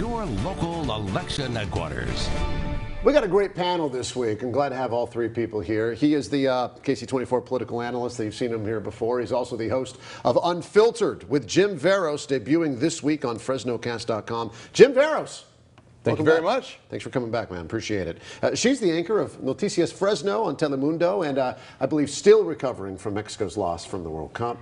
your local election headquarters. We got a great panel this week. I'm glad to have all three people here. He is the KC24 political analyst that you've seen him here before. He's also the host of Unfiltered with Jim Veros, debuting this week on FresnoCast.com. Jim Veros. Thank you very much. Thanks for coming back, man. Appreciate it. She's the anchor of Noticias Fresno on Telemundo, and I believe still recovering from Mexico's loss from the World Cup.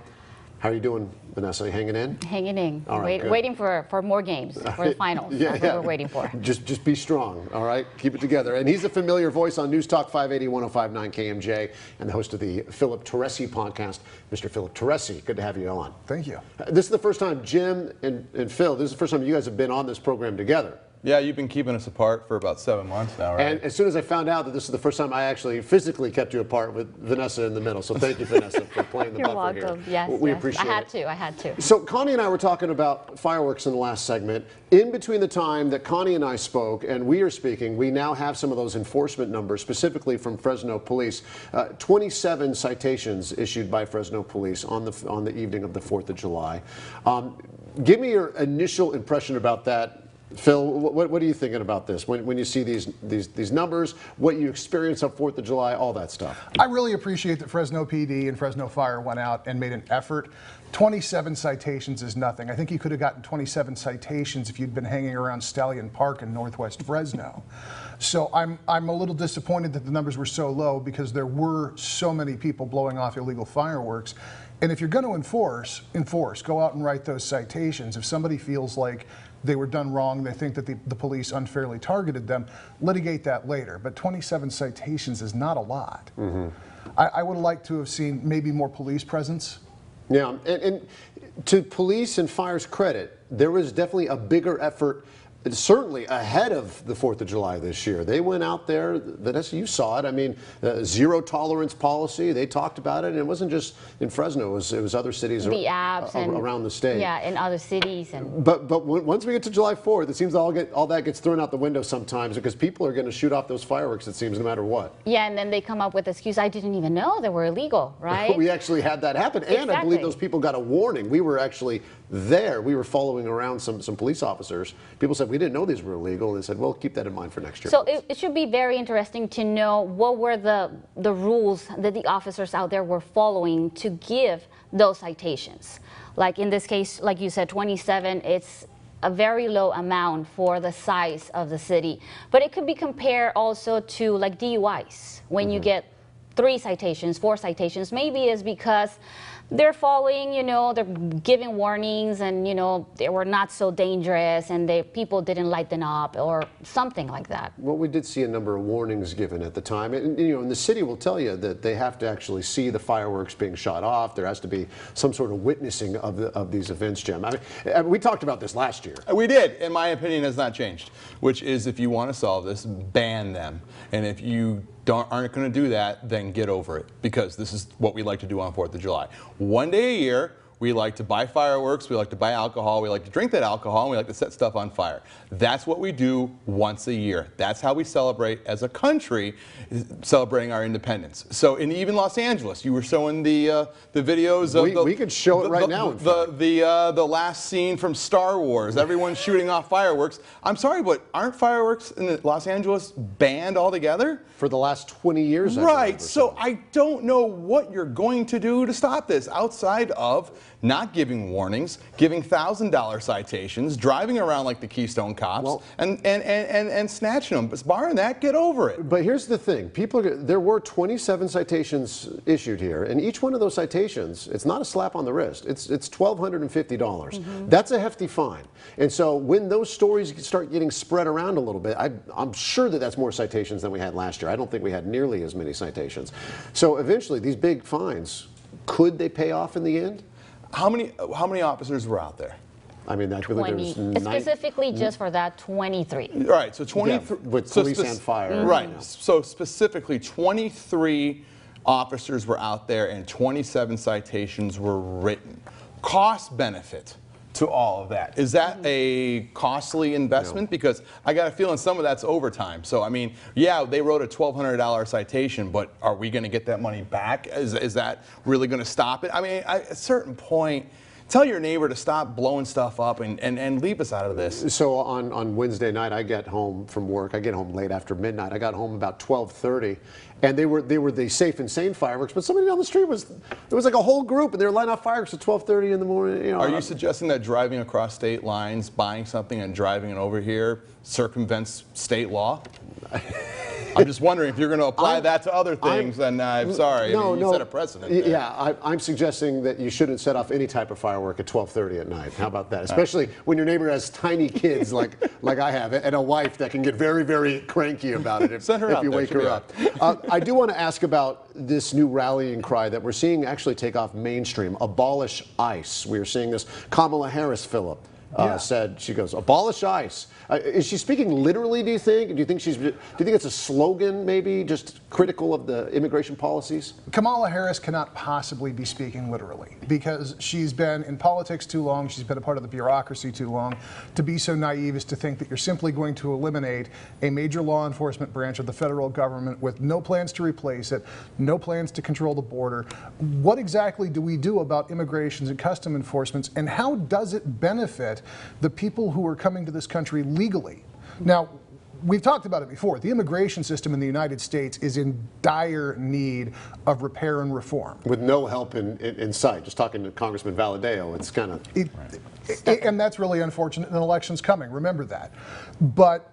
How are you doing, Vanessa? You hanging in? Hanging in. All right, waiting for more games, for the finals. That's what we're waiting for. Just be strong, all right? Keep it together. And he's a familiar voice on News Talk 580, 105.9 KMJ, and the host of the Philip Teresi podcast. Mr. Philip Teresi, good to have you on. Thank you. This is the first time, Jim and Phil, this is the first time you guys have been on this program together. Yeah, you've been keeping us apart for about 7 months now, right? And as soon as I found out that this is the first time I actually physically kept you apart with Vanessa in the middle. So thank you, Vanessa, for playing the You're buffer welcome. here. Yes, we yes. appreciate it. I had to. So Connie and I were talking about fireworks in the last segment. In between the time that Connie and I spoke and we are speaking, we now have some of those enforcement numbers, specifically from Fresno Police. 27 citations issued by Fresno Police on the evening of the 4th of July. Give me your initial impression about that. Phil, what are you thinking about this when you see these numbers, what you experience on 4th of July, all that stuff? I really appreciate that Fresno PD and Fresno Fire went out and made an effort. 27 citations is nothing. I think you could have gotten 27 citations if you'd been hanging around Stallion Park in Northwest Fresno. So I'm a little disappointed that the numbers were so low because there were so many people blowing off illegal fireworks. And if you're going to enforce, go out and write those citations. If somebody feels like they were done wrong, they think that the police unfairly targeted them, litigate that later. But 27 citations is not a lot. Mm-hmm. I would have liked to have seen maybe more police presence. Yeah, and to police and fire's credit, there was definitely a bigger effort, certainly ahead of the 4th of July this year. They went out there, Vanessa, you saw it. I mean, zero tolerance policy, they talked about it, and it wasn't just in Fresno, it was other cities around the state. Yeah, in other cities. But once we get to July 4th, it seems all that gets thrown out the window sometimes because people are going to shoot off those fireworks, it seems, no matter what. Yeah, and then they come up with the excuse, I didn't even know they were illegal, right? We actually had that happen, and exactly. I believe those people got a warning. We were actually there. We were following around some police officers. People said, we didn't know these were illegal. And they said, well, keep that in mind for next year. So it should be very interesting to know what were the rules that the officers out there were following to give those citations. Like in this case, like you said, 27, it's a very low amount for the size of the city. But it could be compared also to like DUIs. When you get 3 citations, 4 citations, maybe it's because they're following, they're giving warnings and, they were not so dangerous and people didn't light them up or something like that. Well, we did see a number of warnings given at the time. And, and the city will tell you that they have to actually see the fireworks being shot off. There has to be some sort of witnessing of these events, Jim. I mean, we talked about this last year. We did, and my opinion has not changed, which is if you want to solve this, ban them. And if you aren't going to do that, then get over it, because this is what we like to do on 4th of July. One day a year, we like to buy fireworks, we like to buy alcohol, we like to drink that alcohol, and we like to set stuff on fire. That's what we do once a year. That's how we celebrate as a country, celebrating our independence. So in even Los Angeles, you were showing the videos of we could show it right now. The last scene from Star Wars. Everyone's shooting off fireworks. I'm sorry, but aren't fireworks in Los Angeles banned altogether? For the last 20 years. Right. So I don't know what you're going to do to stop this outside of not giving warnings, giving $1,000 citations, driving around like the Keystone Cops, and snatching them. But barring that, get over it. But here's the thing. There were 27 citations issued here, and each one of those citations, it's not a slap on the wrist. It's $1,250. That's a hefty fine. And so when those stories start getting spread around a little bit, I'm sure that that's more citations than we had last year. I don't think we had nearly as many citations. So eventually, these big fines, could they pay off in the end? How many officers were out there? I mean, that's 20. Specifically just for that, 23. Right, so 23. Yeah, with police and fire. Right, so specifically 23 officers were out there and 27 citations were written. Cost benefit to all of that. Is that a costly investment? No. Because I got a feeling some of that's overtime. So, I mean, yeah, they wrote a $1,200 citation, but are we going to get that money back? Is that really going to stop it? I mean, at a certain point, tell your neighbor to stop blowing stuff up and leave us out of this. So on Wednesday night, I get home from work. I get home late after midnight. I got home about 12:30, and they were the Safe and Sane fireworks. But somebody down the street there was like a whole group, and they were lighting off fireworks at 12:30 in the morning. You know, Are you suggesting that driving across state lines, buying something and driving it over here circumvents state law? I'm just wondering if you're going to apply that to other things, then I'm sorry. No, you set a precedent there. Yeah, I'm suggesting that you shouldn't set off any type of firework at 12:30 at night. How about that? Especially when your neighbor has tiny kids like I have, and a wife that can get very, very cranky about it if you wake her up. I do want to ask about this new rallying cry that we're seeing actually take off mainstream. Abolish ICE. We are seeing this. Kamala Harris, Philip, said, she goes, abolish ICE. Is she speaking literally, do you think? Do you think it's a slogan, maybe, just critical of the immigration policies? Kamala Harris cannot possibly be speaking literally because she's been in politics too long, she's been a part of the bureaucracy too long to be so naive as to think that you're simply going to eliminate a major law enforcement branch of the federal government with no plans to replace it, no plans to control the border. What exactly do we do about immigrations and custom enforcements, and how does it benefit the people who are coming to this country legally? Now, we've talked about it before. The immigration system in the United States is in dire need of repair and reform. With no help in sight. Just talking to Congressman Valadao, it's kind of... And that's really unfortunate, and an election's coming, remember that. But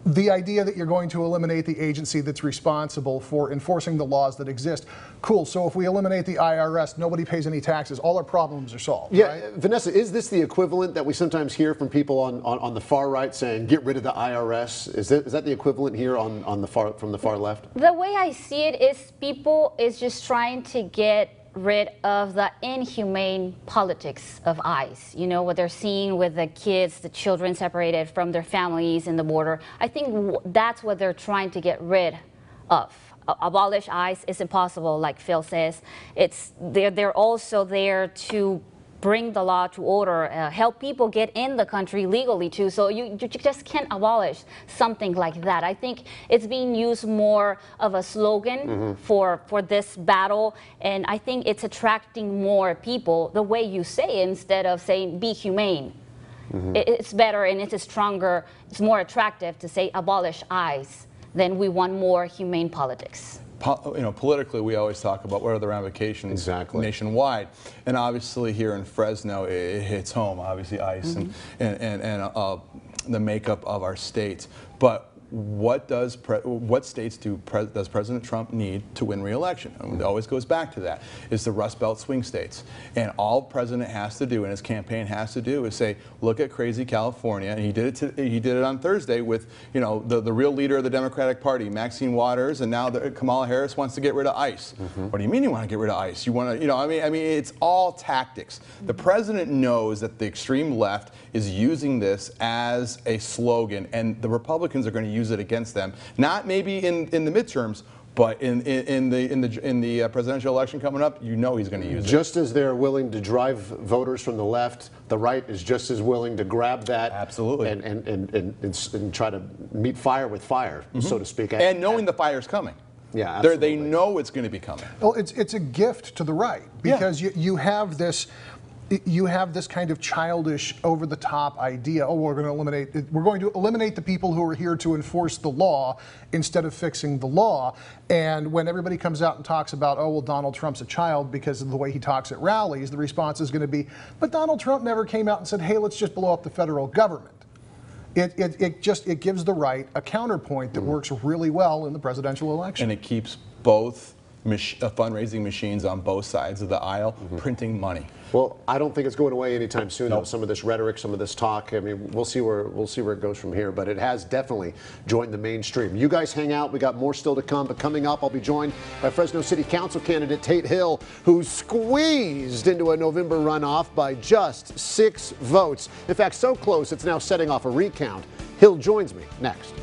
the idea that you're going to eliminate the agency that's responsible for enforcing the laws that exist, cool. So if we eliminate the IRS, nobody pays any taxes. All our problems are solved. Yeah, right? Vanessa, is this the equivalent that we sometimes hear from people on the far right saying, get rid of the IRS? Is that the equivalent here from the far left? The way I see it is people is just trying to get rid of the inhumane politics of ICE. You know, what they're seeing with the kids, the children separated from their families in the border. I think that's what they're trying to get rid of. Abolish ICE is impossible, like Phil says. They're also there to bring the law to order, help people get in the country legally too. So you just can't abolish something like that. I think it's being used more of a slogan for this battle, and I think it's attracting more people the way you say it, instead of saying be humane. It's better and it's stronger, it's more attractive to say abolish ICE than we want more humane politics. Politically, we always talk about what are the ramifications nationwide, and obviously here in Fresno, it hits home. Obviously, ICE and the makeup of our states. But what states does President Trump need to win re-election? And it always goes back to that. It's the Rust Belt swing states. And all the president has to do and his campaign has to do is say, look at crazy California. And he did it on Thursday with, the real leader of the Democratic Party, Maxine Waters, and now Kamala Harris wants to get rid of ICE. What do you mean you want to get rid of ICE? You want to, I mean, it's all tactics. The president knows that the extreme left is using this as a slogan, and the Republicans are going to use it against them. Not maybe in the midterms, but in the presidential election coming up, he's going to use it. Just as they're willing to drive voters from the left, the right is just as willing to grab that, and try to meet fire with fire, so to speak. And knowing the fire's coming. Yeah, absolutely. They know it's going to be coming. Well, it's a gift to the right because you have this. You have this kind of childish, over-the-top idea. Oh, we're going to eliminate the people who are here to enforce the law instead of fixing the law. And when everybody comes out and talks about, oh, well, Donald Trump's a child because of the way he talks at rallies, the response is going to be, but Donald Trump never came out and said, hey, let's just blow up the federal government. It gives the right a counterpoint that works really well in the presidential election. And it keeps both fundraising machines on both sides of the aisle printing money. Well, I don't think it's going away anytime soon. Nope. Some of this rhetoric, some of this talk. I mean, we'll see where it goes from here. But it has definitely joined the mainstream. You guys hang out. We got more still to come. But coming up, I'll be joined by Fresno City Council candidate Tate Hill, who's squeezed into a November runoff by just 6 votes. In fact, so close it's now setting off a recount. Hill joins me next.